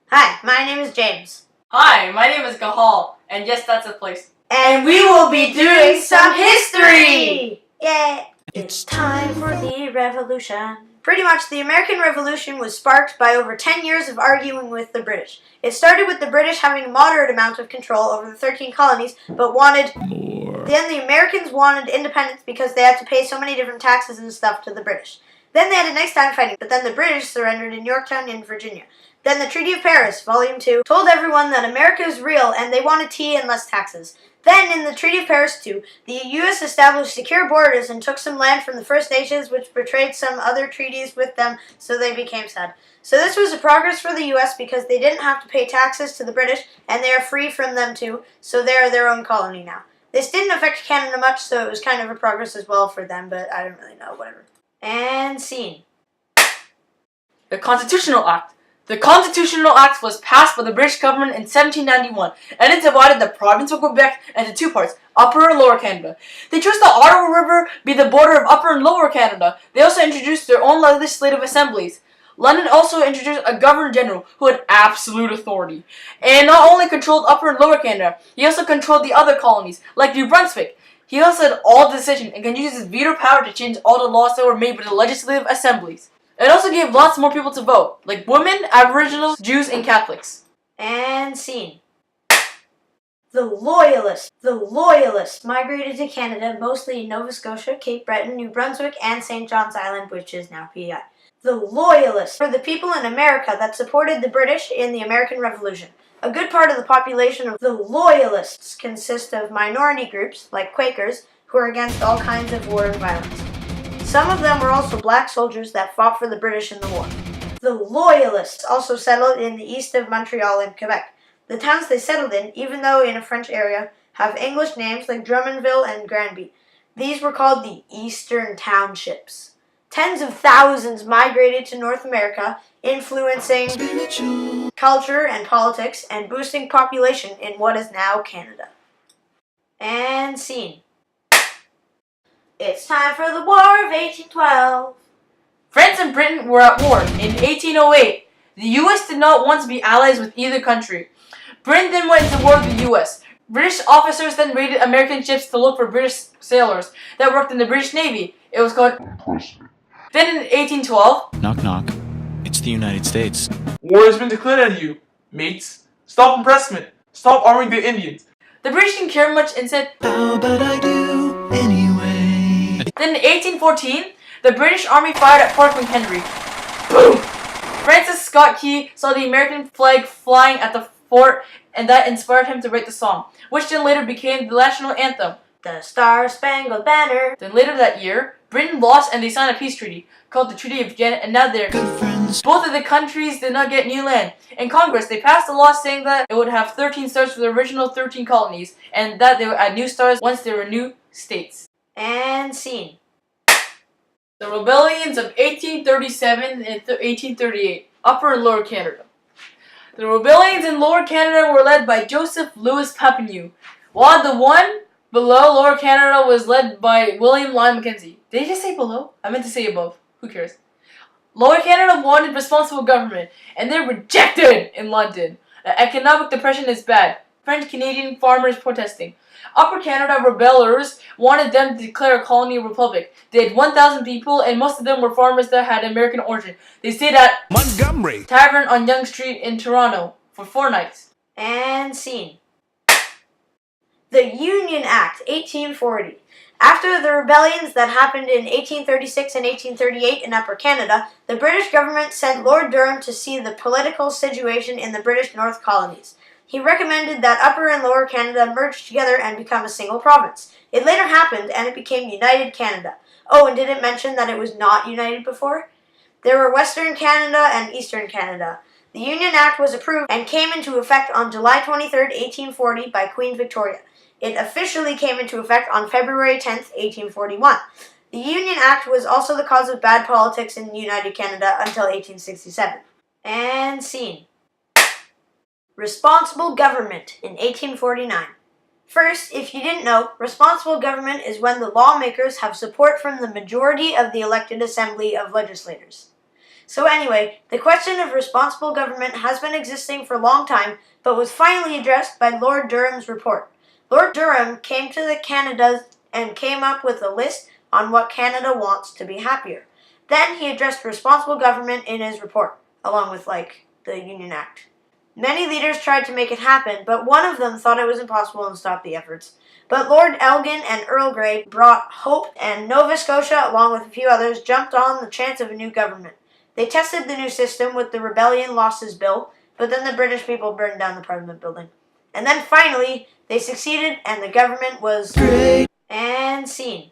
Hi, my name is James. Hi, my name is Cahal, and yes, that's a place. And we will be doing some history! Yay! It's time for the revolution. Pretty much, the American Revolution was sparked by over 10 years of arguing with the British. It started with the British having a moderate amount of control over the 13 colonies, but wanted more. Then the Americans wanted independence because they had to pay so many different taxes and stuff to the British. Then they had a nice time fighting, but then the British surrendered in Yorktown in Virginia. Then the Treaty of Paris, Volume 2, told everyone that America is real and they wanted tea and less taxes. Then, in the Treaty of Paris 2, the U.S. established secure borders and took some land from the First Nations, which betrayed some other treaties with them, so they became sad. So this was a progress for the U.S. because they didn't have to pay taxes to the British, and they are free from them too, so they are their own colony now. This didn't affect Canada much, so it was kind of a progress as well for them, but I don't really know, whatever. And scene. The Constitutional Act. The Constitutional Act was passed by the British government in 1791, and it divided the province of Quebec into two parts, Upper and Lower Canada. They chose the Ottawa River be the border of Upper and Lower Canada. They also introduced their own legislative assemblies. London also introduced a Governor-General who had absolute authority, and not only controlled Upper and Lower Canada, he also controlled the other colonies, like New Brunswick. He also had all the decision and can use his veto power to change all the laws that were made by the legislative assemblies. It also gave lots more people to vote, like women, Aboriginals, Jews, and Catholics. And scene. The Loyalists migrated to Canada, mostly in Nova Scotia, Cape Breton, New Brunswick, and St. John's Island, which is now PEI. The Loyalists were the people in America that supported the British in the American Revolution. A good part of the population of the Loyalists consist of minority groups, like Quakers, who are against all kinds of war and violence. Some of them were also black soldiers that fought for the British in the war. The Loyalists also settled in the east of Montreal in Quebec. The towns they settled in, even though in a French area, have English names like Drummondville and Granby. These were called the Eastern Townships. Tens of thousands migrated to North America, influencing culture and politics and boosting population in what is now Canada. And scene. It's time for the War of 1812. France and Britain were at war in 1808. The U.S. did not want to be allies with either country. Britain then went into war with the U.S. British officers then raided American ships to look for British sailors that worked in the British Navy. It was called imprisonment. Then in 1812... Knock knock. It's the United States. War has been declared on you, mates. Stop impressment. Stop arming the Indians. The British didn't care much and said, "How about I do anyway?" Then in 1814, the British Army fired at Fort McHenry. Boom! Francis Scott Key saw the American flag flying at the fort, and that inspired him to write the song, which then later became the national anthem, The Star-Spangled Banner. Then later that year, Britain lost and they signed a peace treaty called the Treaty of Vienna, and now they're good friends. Both of the countries did not get new land. In Congress, they passed a law saying that it would have 13 stars for the original 13 colonies, and that they would add new stars once there were new states. And scene. The rebellions of 1837 and 1838, Upper and Lower Canada. The rebellions in Lower Canada were led by Joseph Louis Papineau, while the one below Lower Canada was led by William Lyon Mackenzie. Did I just say below? I meant to say above. Who cares? Lower Canada wanted responsible government, and they rejected in London. The economic depression is bad. French-Canadian farmers protesting. Upper Canada rebellers wanted them to declare a colony republic. They had 1,000 people, and most of them were farmers that had American origin. They stayed at Montgomery Tavern on Yonge Street in Toronto for 4 nights. And scene. The Union Act, 1840. After the rebellions that happened in 1836 and 1838 in Upper Canada, the British government sent Lord Durham to see the political situation in the British North colonies. He recommended that Upper and Lower Canada merge together and become a single province. It later happened, and it became United Canada. Oh, and did it mention that it was not united before? There were Western Canada and Eastern Canada. The Union Act was approved and came into effect on July 23, 1840 by Queen Victoria. It officially came into effect on February 10, 1841. The Union Act was also the cause of bad politics in United Canada until 1867. And scene. Responsible government in 1849. First, if you didn't know, responsible government is when the lawmakers have support from the majority of the elected assembly of legislators. So anyway, the question of responsible government has been existing for a long time, but was finally addressed by Lord Durham's report. Lord Durham came to the Canadas and came up with a list on what Canada wants to be happier. Then he addressed responsible government in his report, along with, the Union Act. Many leaders tried to make it happen, but one of them thought it was impossible and stopped the efforts. But Lord Elgin and Earl Grey brought hope, and Nova Scotia, along with a few others, jumped on the chance of a new government. They tested the new system with the Rebellion Losses Bill, but then the British people burned down the Parliament building. And then finally, they succeeded and the government was Great. and scene.